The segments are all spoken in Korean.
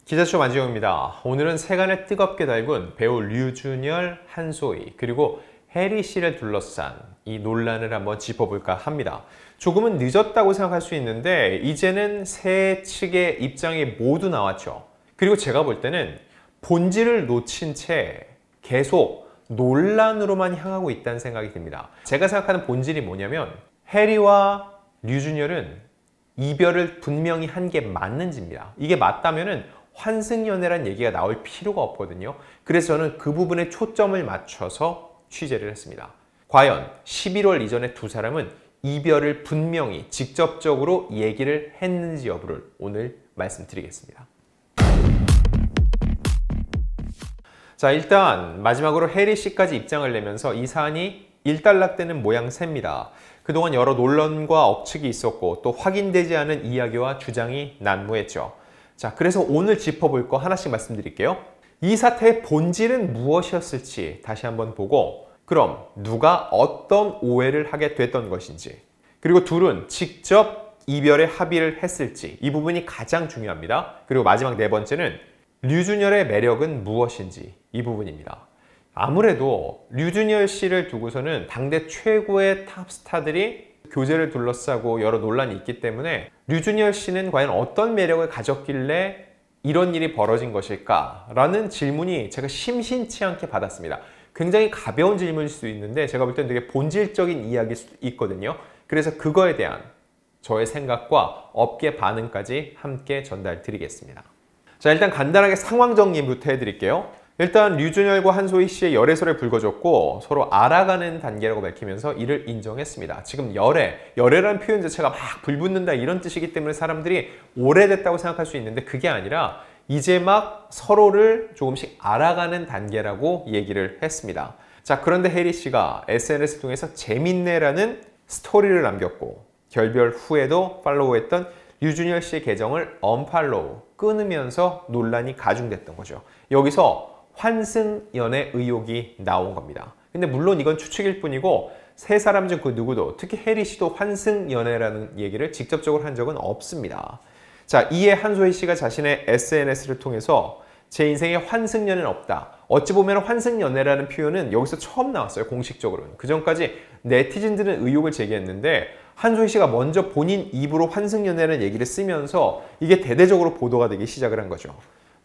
기자쇼 만지용입니다. 오늘은 세간을 뜨겁게 달군 배우 류준열, 한소희 그리고 해리 씨를 둘러싼 이 논란을 한번 짚어볼까 합니다. 조금은 늦었다고 생각할 수 있는데 이제는 세 측의 입장이 모두 나왔죠. 그리고 제가 볼 때는 본질을 놓친 채 계속 논란으로만 향하고 있다는 생각이 듭니다. 제가 생각하는 본질이 뭐냐면 해리와 류준열은 이별을 분명히 한 게 맞는지입니다. 이게 맞다면은 환승연애란 얘기가 나올 필요가 없거든요. 그래서 저는 그 부분에 초점을 맞춰서 취재를 했습니다. 과연 11월 이전에 두 사람은 이별을 분명히 직접적으로 얘기를 했는지 여부를 오늘 말씀드리겠습니다. 자, 일단 마지막으로 해리 씨까지 입장을 내면서 이 사안이 일단락되는 모양새입니다. 그동안 여러 논란과 억측이 있었고 또 확인되지 않은 이야기와 주장이 난무했죠. 자, 그래서 오늘 짚어볼 거 하나씩 말씀드릴게요. 이 사태의 본질은 무엇이었을지 다시 한번 보고 그럼 누가 어떤 오해를 하게 됐던 것인지 그리고 둘은 직접 이별에 합의를 했을지 이 부분이 가장 중요합니다. 그리고 마지막 네 번째는 류준열의 매력은 무엇인지 이 부분입니다. 아무래도 류준열 씨를 두고서는 당대 최고의 탑스타들이 교제를 둘러싸고 여러 논란이 있기 때문에 류준열 씨는 과연 어떤 매력을 가졌길래 이런 일이 벌어진 것일까? 라는 질문이 제가 심심치 않게 받았습니다. 굉장히 가벼운 질문일 수 있는데 제가 볼 때는 되게 본질적인 이야기일 수도 있거든요. 그래서 그거에 대한 저의 생각과 업계 반응까지 함께 전달 드리겠습니다. 자, 일단 간단하게 상황 정리부터 해드릴게요. 일단 류준열과 한소희 씨의 열애설에 불거졌고 서로 알아가는 단계라고 밝히면서 이를 인정했습니다. 지금 열애라는 표현 자체가 막 불붙는다 이런 뜻이기 때문에 사람들이 오래됐다고 생각할 수 있는데 그게 아니라 이제 막 서로를 조금씩 알아가는 단계라고 얘기를 했습니다. 자, 그런데 해리 씨가 SNS를 통해서 재밌네라는 스토리를 남겼고 결별 후에도 팔로우했던 류준열 씨의 계정을 언팔로우 끊으면서 논란이 가중됐던 거죠. 여기서 환승연애 의혹이 나온 겁니다. 근데 물론 이건 추측일 뿐이고 세 사람 중 그 누구도 특히 해리 씨도 환승연애라는 얘기를 직접적으로 한 적은 없습니다. 자, 이에 한소희 씨가 자신의 SNS를 통해서 제 인생에 환승연애는 없다. 어찌 보면 환승연애라는 표현은 여기서 처음 나왔어요. 공식적으로는. 그 전까지 네티즌들은 의혹을 제기했는데 한소희 씨가 먼저 본인 입으로 환승연애라는 얘기를 쓰면서 이게 대대적으로 보도가 되기 시작을 한 거죠.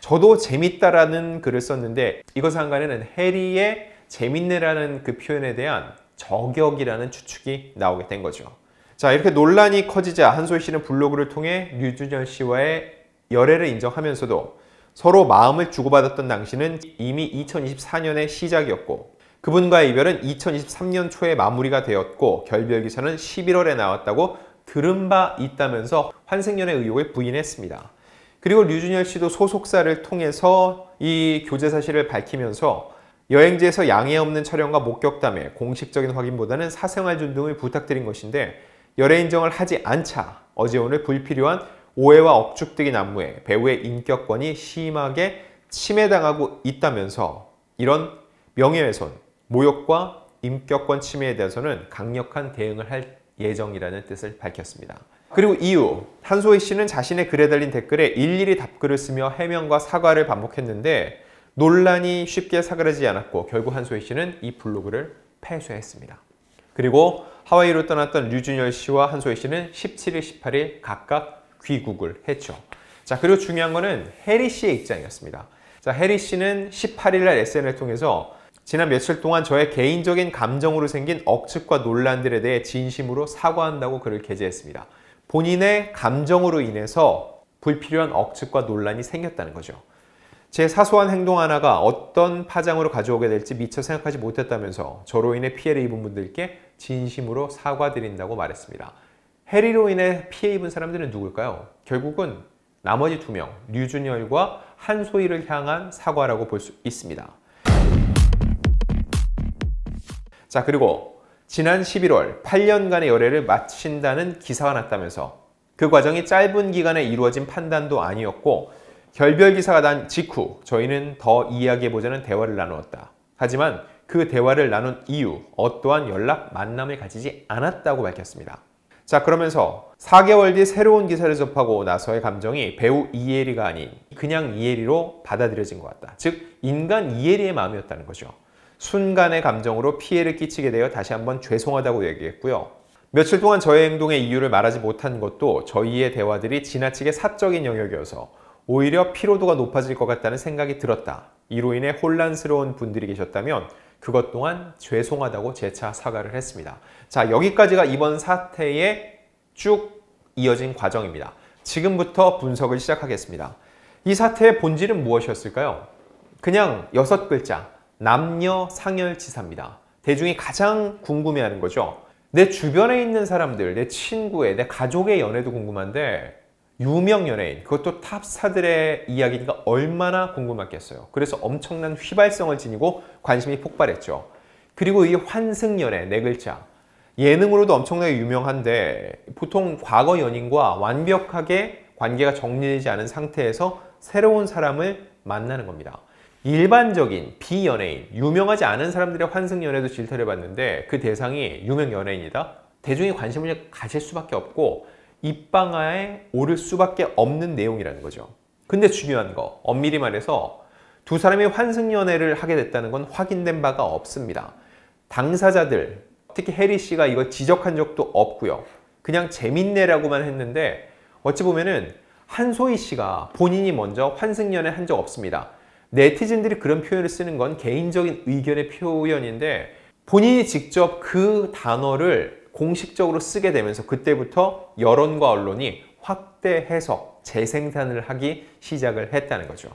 저도 재밌다라는 글을 썼는데 이것 상관에는 해리의 재밌네라는 그 표현에 대한 저격이라는 추측이 나오게 된 거죠. 자, 이렇게 논란이 커지자 한소희 씨는 블로그를 통해 류준열 씨와의 열애를 인정하면서도 서로 마음을 주고받았던 당시는 이미 2024년의 시작이었고 그분과의 이별은 2023년 초에 마무리가 되었고 결별 기사는 11월에 나왔다고 들은 바 있다면서 환승연애 의혹을 부인했습니다. 그리고 류준열 씨도 소속사를 통해서 이 교제 사실을 밝히면서 여행지에서 양해 없는 촬영과 목격담에 공식적인 확인보다는 사생활 존중을 부탁드린 것인데 열애 인정을 하지 않자 어제 오늘 불필요한 오해와 억측 등이 난무해 배우의 인격권이 심하게 침해당하고 있다면서 이런 명예훼손, 모욕과 인격권 침해에 대해서는 강력한 대응을 할 예정이라는 뜻을 밝혔습니다. 그리고 이후 한소희 씨는 자신의 글에 달린 댓글에 일일이 답글을 쓰며 해명과 사과를 반복했는데 논란이 쉽게 사그라지지 않았고 결국 한소희 씨는 이 블로그를 폐쇄했습니다. 그리고 하와이로 떠났던 류준열 씨와 한소희 씨는 17일, 18일 각각 귀국을 했죠. 자, 그리고 중요한 거는 해리 씨의 입장이었습니다. 자, 해리 씨는 18일 날 SNS를 통해서 지난 며칠 동안 저의 개인적인 감정으로 생긴 억측과 논란들에 대해 진심으로 사과한다고 글을 게재했습니다. 본인의 감정으로 인해서 불필요한 억측과 논란이 생겼다는 거죠. 제 사소한 행동 하나가 어떤 파장으로 가져오게 될지 미처 생각하지 못했다면서 저로 인해 피해를 입은 분들께 진심으로 사과드린다고 말했습니다. 해리로 인해 피해 입은 사람들은 누굴까요? 결국은 나머지 두 명, 류준열과 한소희를 향한 사과라고 볼 수 있습니다. 자, 그리고 지난 11월 8년간의 열애를 마친다는 기사가 났다면서 그 과정이 짧은 기간에 이루어진 판단도 아니었고 결별 기사가 난 직후 저희는 더 이야기해보자는 대화를 나누었다. 하지만 그 대화를 나눈 이후 어떠한 연락, 만남을 가지지 않았다고 밝혔습니다. 자, 그러면서 4개월 뒤 새로운 기사를 접하고 나서의 감정이 배우 이혜리가 아닌 그냥 이혜리로 받아들여진 것 같다. 즉 인간 이혜리의 마음이었다는 거죠. 순간의 감정으로 피해를 끼치게 되어 다시 한번 죄송하다고 얘기했고요. 며칠 동안 저의 행동의 이유를 말하지 못한 것도 저희의 대화들이 지나치게 사적인 영역이어서 오히려 피로도가 높아질 것 같다는 생각이 들었다. 이로 인해 혼란스러운 분들이 계셨다면 그것 또한 죄송하다고 재차 사과를 했습니다. 자, 여기까지가 이번 사태의 쭉 이어진 과정입니다. 지금부터 분석을 시작하겠습니다. 이 사태의 본질은 무엇이었을까요? 그냥 6글자, 남녀 상열치사입니다. 대중이 가장 궁금해하는 거죠. 내 주변에 있는 사람들, 내 친구의, 내 가족의 연애도 궁금한데 유명 연예인, 그것도 탑스타들의 이야기가 얼마나 궁금했겠어요. 그래서 엄청난 휘발성을 지니고 관심이 폭발했죠. 그리고 이 환승연애, 4글자. 예능으로도 엄청나게 유명한데 보통 과거 연인과 완벽하게 관계가 정리되지 않은 상태에서 새로운 사람을 만나는 겁니다. 일반적인 비연예인, 유명하지 않은 사람들의 환승연애도 질타를 받는데 그 대상이 유명 연예인이다? 대중이 관심을 가질 수밖에 없고 입방아에 오를 수밖에 없는 내용이라는 거죠. 근데 중요한 거, 엄밀히 말해서 두 사람이 환승연애를 하게 됐다는 건 확인된 바가 없습니다. 당사자들, 특히 해리 씨가 이걸 지적한 적도 없고요. 그냥 재밌네라고만 했는데 어찌 보면은 한소희 씨가 본인이 먼저 환승연애 한 적 없습니다. 네티즌들이 그런 표현을 쓰는 건 개인적인 의견의 표현인데 본인이 직접 그 단어를 공식적으로 쓰게 되면서 그때부터 여론과 언론이 확대 해석, 재생산을 하기 시작을 했다는 거죠.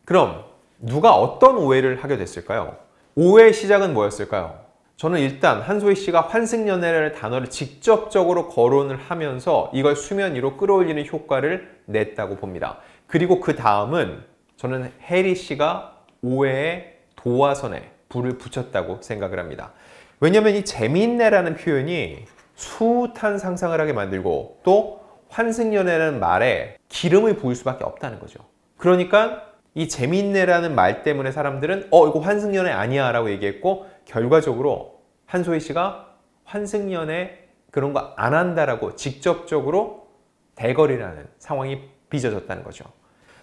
그럼 누가 어떤 오해를 하게 됐을까요? 오해의 시작은 뭐였을까요? 저는 일단 한소희 씨가 환승연애라는 단어를 직접적으로 거론을 하면서 이걸 수면 위로 끌어올리는 효과를 냈다고 봅니다. 그리고 그 다음은 저는 해리 씨가 오해의 도화선에 불을 붙였다고 생각을 합니다. 왜냐하면 이 재미있네라는 표현이 숱한 상상을 하게 만들고 또 환승연애라는 말에 기름을 부을 수밖에 없다는 거죠. 그러니까 이 재미있네라는 말 때문에 사람들은 이거 환승연애 아니야 라고 얘기했고 결과적으로 한소희 씨가 환승연애 그런 거 안 한다라고 직접적으로 대거리라는 상황이 빚어졌다는 거죠.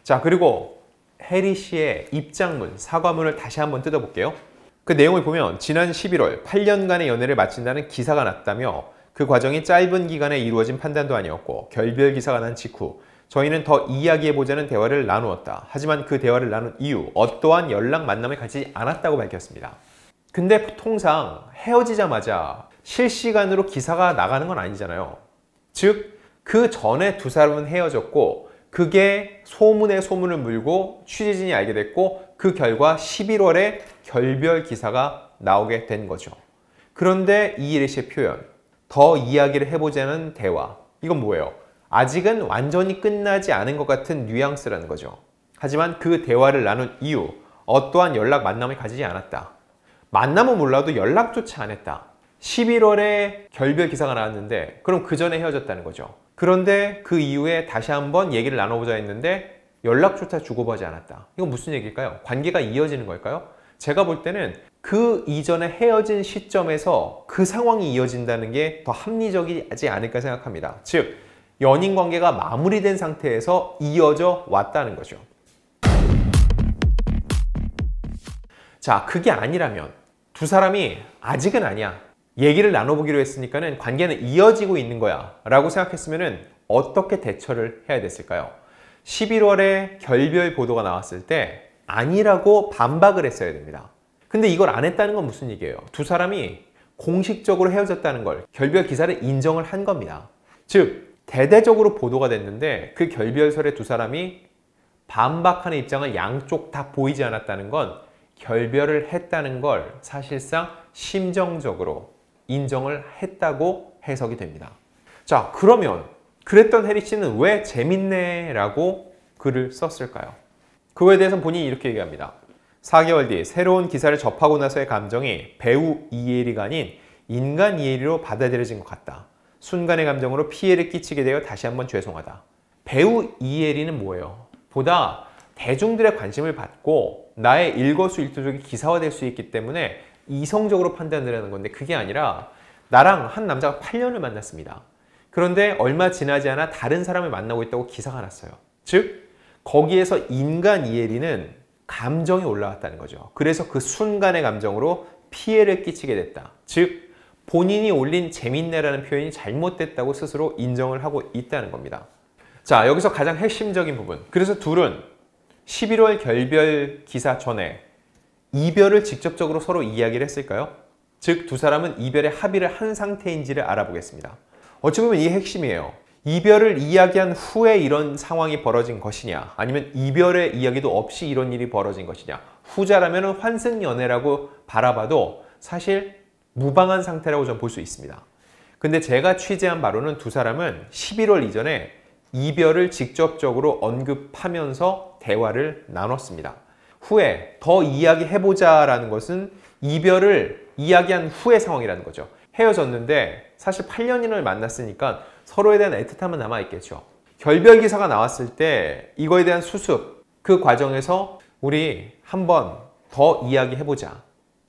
자, 그리고 해리 씨의 입장문, 사과문을 다시 한번 뜯어볼게요. 그 내용을 보면 지난 11월 8년간의 연애를 마친다는 기사가 났다며 그 과정이 짧은 기간에 이루어진 판단도 아니었고 결별 기사가 난 직후 저희는 더 이야기해보자는 대화를 나누었다. 하지만 그 대화를 나눈 이후 어떠한 연락 만남을 가지지 않았다고 밝혔습니다. 근데 통상 헤어지자마자 실시간으로 기사가 나가는 건 아니잖아요. 즉, 그 전에 두 사람은 헤어졌고 그게 소문에 소문을 물고 취재진이 알게 됐고 그 결과 11월에 결별 기사가 나오게 된 거죠. 그런데 이혜리 씨의 표현, 더 이야기를 해보자는 대화, 이건 뭐예요? 아직은 완전히 끝나지 않은 것 같은 뉘앙스라는 거죠. 하지만 그 대화를 나눈 이후 어떠한 연락 만남을 가지지 않았다. 만남은 몰라도 연락조차 안 했다. 11월에 결별 기사가 나왔는데 그럼 그 전에 헤어졌다는 거죠. 그런데 그 이후에 다시 한번 얘기를 나눠보자 했는데 연락조차 주고받지 않았다. 이건 무슨 얘기일까요? 관계가 이어지는 걸까요? 제가 볼 때는 그 이전에 헤어진 시점에서 그 상황이 이어진다는 게 더 합리적이지 않을까 생각합니다. 즉, 연인 관계가 마무리된 상태에서 이어져 왔다는 거죠. 자, 그게 아니라면 두 사람이 아직은 아니야. 얘기를 나눠보기로 했으니까는 관계는 이어지고 있는 거야 라고 생각했으면 어떻게 대처를 해야 됐을까요? 11월에 결별 보도가 나왔을 때 아니라고 반박을 했어야 됩니다. 근데 이걸 안 했다는 건 무슨 얘기예요? 두 사람이 공식적으로 헤어졌다는 걸 결별 기사를 인정을 한 겁니다. 즉 대대적으로 보도가 됐는데 그 결별설에 두 사람이 반박하는 입장을 양쪽 다 보이지 않았다는 건 결별을 했다는 걸 사실상 심정적으로 인정을 했다고 해석이 됩니다. 자, 그러면 그랬던 해리 씨는 왜 재밌네 라고 글을 썼을까요? 그거에 대해서는 본인이 이렇게 얘기합니다. 4개월 뒤 새로운 기사를 접하고 나서의 감정이 배우 이혜리가 아닌 인간 이혜리로 받아들여진 것 같다. 순간의 감정으로 피해를 끼치게 되어 다시 한번 죄송하다. 배우 이혜리는 뭐예요? 보다 대중들의 관심을 받고 나의 일거수일투족이 기사화될 수 있기 때문에 이성적으로 판단을 하는 건데 그게 아니라 나랑 한 남자가 8년을 만났습니다. 그런데 얼마 지나지 않아 다른 사람을 만나고 있다고 기사가 났어요. 즉 거기에서 인간 이혜리는 감정이 올라왔다는 거죠. 그래서 그 순간의 감정으로 피해를 끼치게 됐다. 즉 본인이 올린 재밌네라는 표현이 잘못됐다고 스스로 인정을 하고 있다는 겁니다. 자, 여기서 가장 핵심적인 부분. 그래서 둘은 11월 결별 기사 전에 이별을 직접적으로 서로 이야기를 했을까요? 즉 두 사람은 이별에 합의를 한 상태인지를 알아보겠습니다. 어찌 보면 이게 핵심이에요. 이별을 이야기한 후에 이런 상황이 벌어진 것이냐, 아니면 이별의 이야기도 없이 이런 일이 벌어진 것이냐. 후자라면 환승연애라고 바라봐도 사실 무방한 상태라고 전 볼 수 있습니다. 근데 제가 취재한 바로는 두 사람은 11월 이전에 이별을 직접적으로 언급하면서 대화를 나눴습니다. 후에 더 이야기해보자 라는 것은 이별을 이야기한 후의 상황이라는 거죠. 헤어졌는데 사실 8년을 만났으니까 서로에 대한 애틋함은 남아있겠죠. 결별 기사가 나왔을 때 이거에 대한 수습, 그 과정에서 우리 한번 더 이야기해보자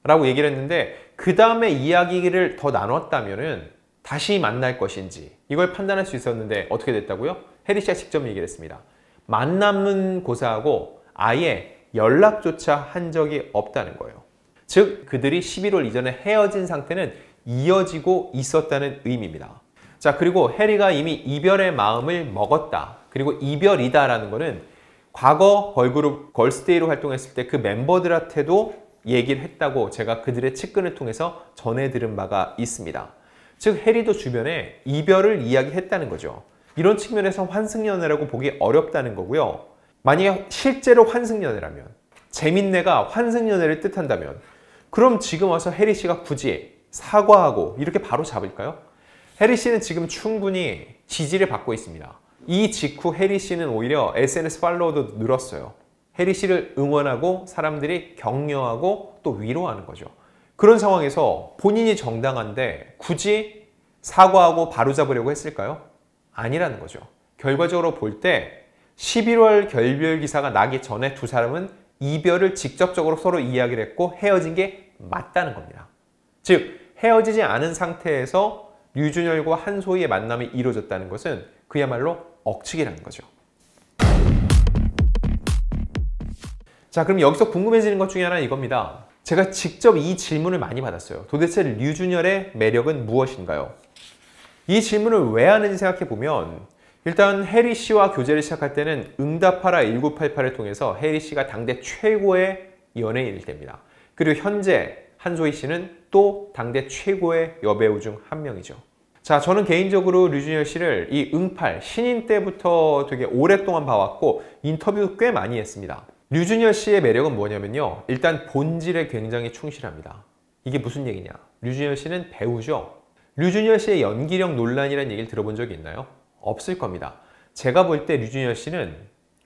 라고 얘기를 했는데 그 다음에 이야기를 더 나눴다면 다시 만날 것인지 이걸 판단할 수 있었는데 어떻게 됐다고요? 해리 씨가 직접 얘기를 했습니다. 만남은 고사하고 아예 연락조차 한 적이 없다는 거예요. 즉 그들이 11월 이전에 헤어진 상태는 이어지고 있었다는 의미입니다. 자, 그리고 해리가 이미 이별의 마음을 먹었다. 그리고 이별이다 라는 거는 과거 걸그룹 걸스데이로 활동했을 때 그 멤버들한테도 얘기를 했다고 제가 그들의 측근을 통해서 전해 들은 바가 있습니다. 즉 해리도 주변에 이별을 이야기했다는 거죠. 이런 측면에서 환승연애라고 보기 어렵다는 거고요. 만약에 실제로 환승연애라면, 재밌네가 환승연애를 뜻한다면 그럼 지금 와서 해리 씨가 굳이 사과하고 이렇게 바로 잡을까요? 해리 씨는 지금 충분히 지지를 받고 있습니다. 이 직후 해리 씨는 오히려 SNS 팔로워도 늘었어요. 해리 씨를 응원하고 사람들이 격려하고 또 위로하는 거죠. 그런 상황에서 본인이 정당한데 굳이 사과하고 바로잡으려고 했을까요? 아니라는 거죠. 결과적으로 볼 때 11월 결별 기사가 나기 전에 두 사람은 이별을 직접적으로 서로 이야기를 했고 헤어진 게 맞다는 겁니다. 즉 헤어지지 않은 상태에서 류준열과 한소희의 만남이 이루어졌다는 것은 그야말로 억측이라는 거죠. 자, 그럼 여기서 궁금해지는 것 중에 하나는 이겁니다. 제가 직접 이 질문을 많이 받았어요. 도대체 류준열의 매력은 무엇인가요? 이 질문을 왜 하는지 생각해 보면 일단 해리 씨와 교제를 시작할 때는 응답하라 1988을 통해서 해리 씨가 당대 최고의 연예인일 때입니다. 그리고 현재 한소희 씨는 또 당대 최고의 여배우 중 한 명이죠. 자, 저는 개인적으로 류준열 씨를 이 응팔 신인 때부터 되게 오랫동안 봐왔고 인터뷰도 꽤 많이 했습니다. 류준열 씨의 매력은 뭐냐면요. 일단 본질에 굉장히 충실합니다. 이게 무슨 얘기냐? 류준열 씨는 배우죠. 류준열 씨의 연기력 논란이라는 얘기를 들어본 적이 있나요? 없을 겁니다. 제가 볼 때 류준열 씨는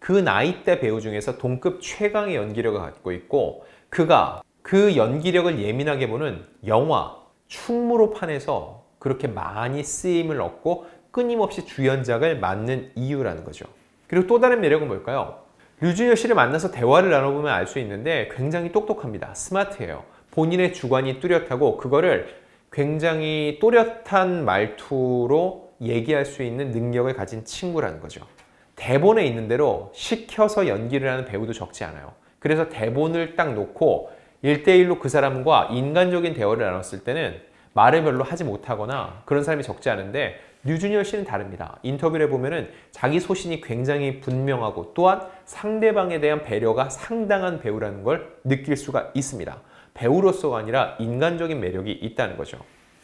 그 나이대 배우 중에서 동급 최강의 연기력을 갖고 있고 그가 그 연기력을 예민하게 보는 영화 충무로판에서 그렇게 많이 쓰임을 얻고 끊임없이 주연작을 맡는 이유라는 거죠. 그리고 또 다른 매력은 뭘까요? 류준열 씨를 만나서 대화를 나눠보면 알 수 있는데 굉장히 똑똑합니다. 스마트해요. 본인의 주관이 뚜렷하고 그거를 굉장히 또렷한 말투로 얘기할 수 있는 능력을 가진 친구라는 거죠. 대본에 있는 대로 시켜서 연기를 하는 배우도 적지 않아요. 그래서 대본을 딱 놓고 1대1로 그 사람과 인간적인 대화를 나눴을 때는 말을 별로 하지 못하거나 그런 사람이 적지 않은데 류준열 씨는 다릅니다. 인터뷰를 해보면 자기 소신이 굉장히 분명하고 또한 상대방에 대한 배려가 상당한 배우라는 걸 느낄 수가 있습니다. 배우로서가 아니라 인간적인 매력이 있다는 거죠.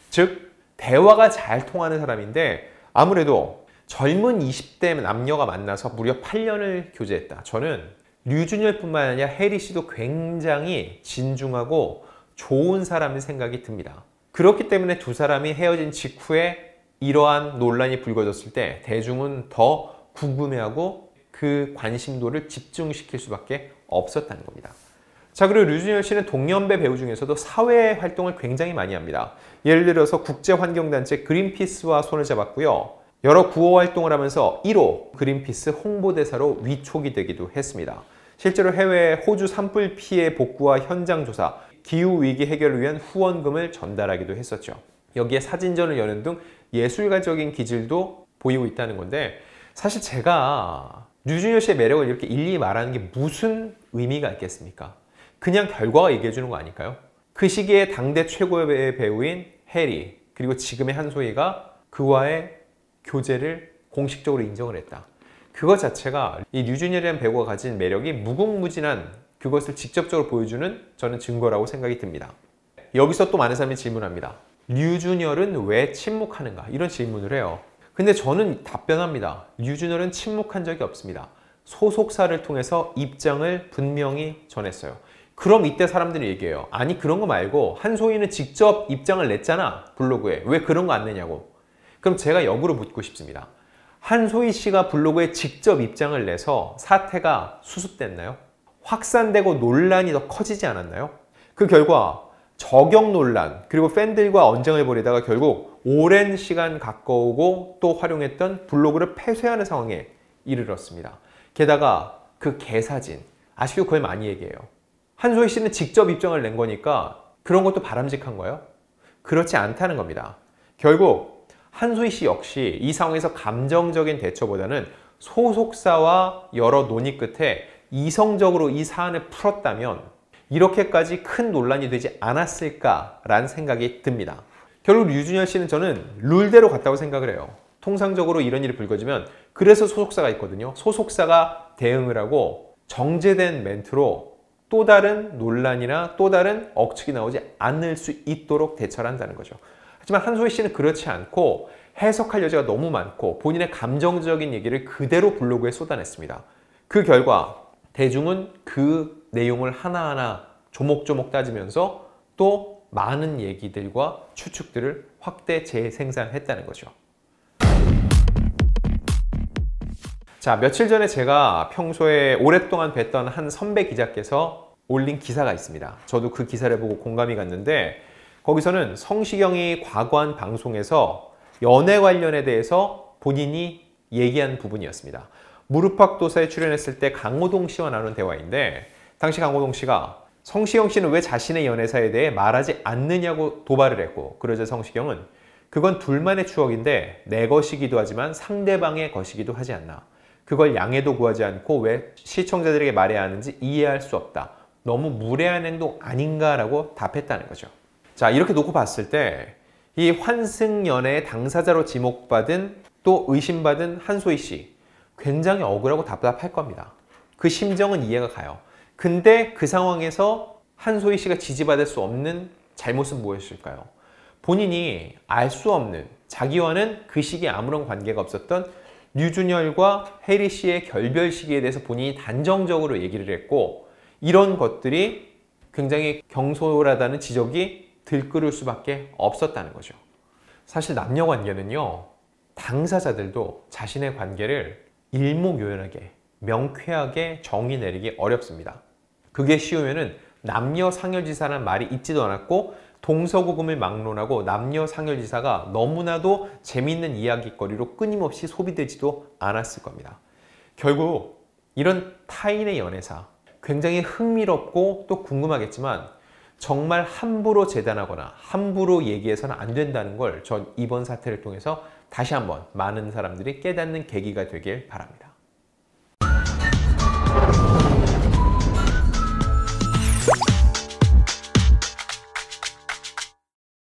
즉 대화가 잘 통하는 사람인데 아무래도 젊은 20대 남녀가 만나서 무려 8년을 교제했다. 저는 류준열뿐만 아니라 해리 씨도 굉장히 진중하고 좋은 사람인 생각이 듭니다. 그렇기 때문에 두 사람이 헤어진 직후에 이러한 논란이 불거졌을 때 대중은 더 궁금해하고 그 관심도를 집중시킬 수밖에 없었다는 겁니다. 자, 그리고 류준열 씨는 동년배 배우 중에서도 사회 활동을 굉장히 많이 합니다. 예를 들어서 국제환경단체 그린피스와 손을 잡았고요. 여러 구호 활동을 하면서 1호 그린피스 홍보대사로 위촉이 되기도 했습니다. 실제로 해외 호주 산불 피해 복구와 현장 조사, 기후위기 해결을 위한 후원금을 전달하기도 했었죠. 여기에 사진전을 여는 등 예술가적인 기질도 보이고 있다는 건데, 사실 제가 류준열 씨의 매력을 이렇게 일일이 말하는 게 무슨 의미가 있겠습니까? 그냥 결과가 얘기해 주는 거 아닐까요? 그 시기에 당대 최고의 배우인 해리, 그리고 지금의 한소희가 그와의 교제를 공식적으로 인정을 했다. 그것 자체가 이 류준열이라는 배우가 가진 매력이 무궁무진한 그것을 직접적으로 보여주는 저는 증거라고 생각이 듭니다. 여기서 또 많은 사람이 질문합니다. 류준열은 왜 침묵하는가? 이런 질문을 해요. 근데 저는 답변합니다. 류준열은 침묵한 적이 없습니다. 소속사를 통해서 입장을 분명히 전했어요. 그럼 이때 사람들이 얘기해요. 아니 그런 거 말고 한소희는 직접 입장을 냈잖아, 블로그에. 왜 그런 거 안 내냐고. 그럼 제가 역으로 묻고 싶습니다. 한소희 씨가 블로그에 직접 입장을 내서 사태가 수습됐나요? 확산되고 논란이 더 커지지 않았나요? 그 결과 저격 논란, 그리고 팬들과 언쟁을 벌이다가 결국 오랜 시간 가까우고 또 활용했던 블로그를 폐쇄하는 상황에 이르렀습니다. 게다가 그 개사진, 아직도 그걸 많이 얘기해요. 한소희 씨는 직접 입장을 낸 거니까 그런 것도 바람직한가요? 그렇지 않다는 겁니다. 결국 한소희 씨 역시 이 상황에서 감정적인 대처보다는 소속사와 여러 논의 끝에 이성적으로 이 사안을 풀었다면 이렇게까지 큰 논란이 되지 않았을까라는 생각이 듭니다. 결국 류준열 씨는 저는 룰대로 갔다고 생각을 해요. 통상적으로 이런 일이 불거지면 그래서 소속사가 있거든요. 소속사가 대응을 하고 정제된 멘트로 또 다른 논란이나 또 다른 억측이 나오지 않을 수 있도록 대처를 한다는 거죠. 하지만 한소희 씨는 그렇지 않고 해석할 여지가 너무 많고 본인의 감정적인 얘기를 그대로 블로그에 쏟아냈습니다. 그 결과 대중은 그 내용을 하나하나 조목조목 따지면서 또 많은 얘기들과 추측들을 확대 재생산했다는 거죠. 자, 며칠 전에 제가 평소에 오랫동안 뵀던 한 선배 기자께서 올린 기사가 있습니다. 저도 그 기사를 보고 공감이 갔는데 거기서는 성시경이 과거한 방송에서 연애 관련에 대해서 본인이 얘기한 부분이었습니다. 무릎팍도사에 출연했을 때 강호동 씨와 나눈 대화인데 당시 강호동 씨가 성시경 씨는 왜 자신의 연애사에 대해 말하지 않느냐고 도발을 했고, 그러자 성시경은 그건 둘만의 추억인데 내 것이기도 하지만 상대방의 것이기도 하지 않나. 그걸 양해도 구하지 않고 왜 시청자들에게 말해야 하는지 이해할 수 없다. 너무 무례한 행동 아닌가라고 답했다는 거죠. 자, 이렇게 놓고 봤을 때 이 환승연애의 당사자로 지목받은 또 의심받은 한소희 씨 굉장히 억울하고 답답할 겁니다. 그 심정은 이해가 가요. 근데 그 상황에서 한소희 씨가 지지받을 수 없는 잘못은 무엇일까요? 본인이 알 수 없는, 자기와는 그 시기에 아무런 관계가 없었던 류준열과 혜리 씨의 결별 시기에 대해서 본인이 단정적으로 얘기를 했고, 이런 것들이 굉장히 경솔하다는 지적이 들끓을 수밖에 없었다는 거죠. 사실 남녀 관계는요, 당사자들도 자신의 관계를 일목요연하게 명쾌하게 정의 내리기 어렵습니다. 그게 쉬우면은 남녀 상열지사라는 말이 있지도 않았고 동서고금을 막론하고 남녀 상열지사가 너무나도 재미있는 이야기거리로 끊임없이 소비되지도 않았을 겁니다. 결국 이런 타인의 연애사 굉장히 흥미롭고 또 궁금하겠지만 정말 함부로 재단하거나 함부로 얘기해서는 안 된다는 걸 전 이번 사태를 통해서 다시 한번 많은 사람들이 깨닫는 계기가 되길 바랍니다.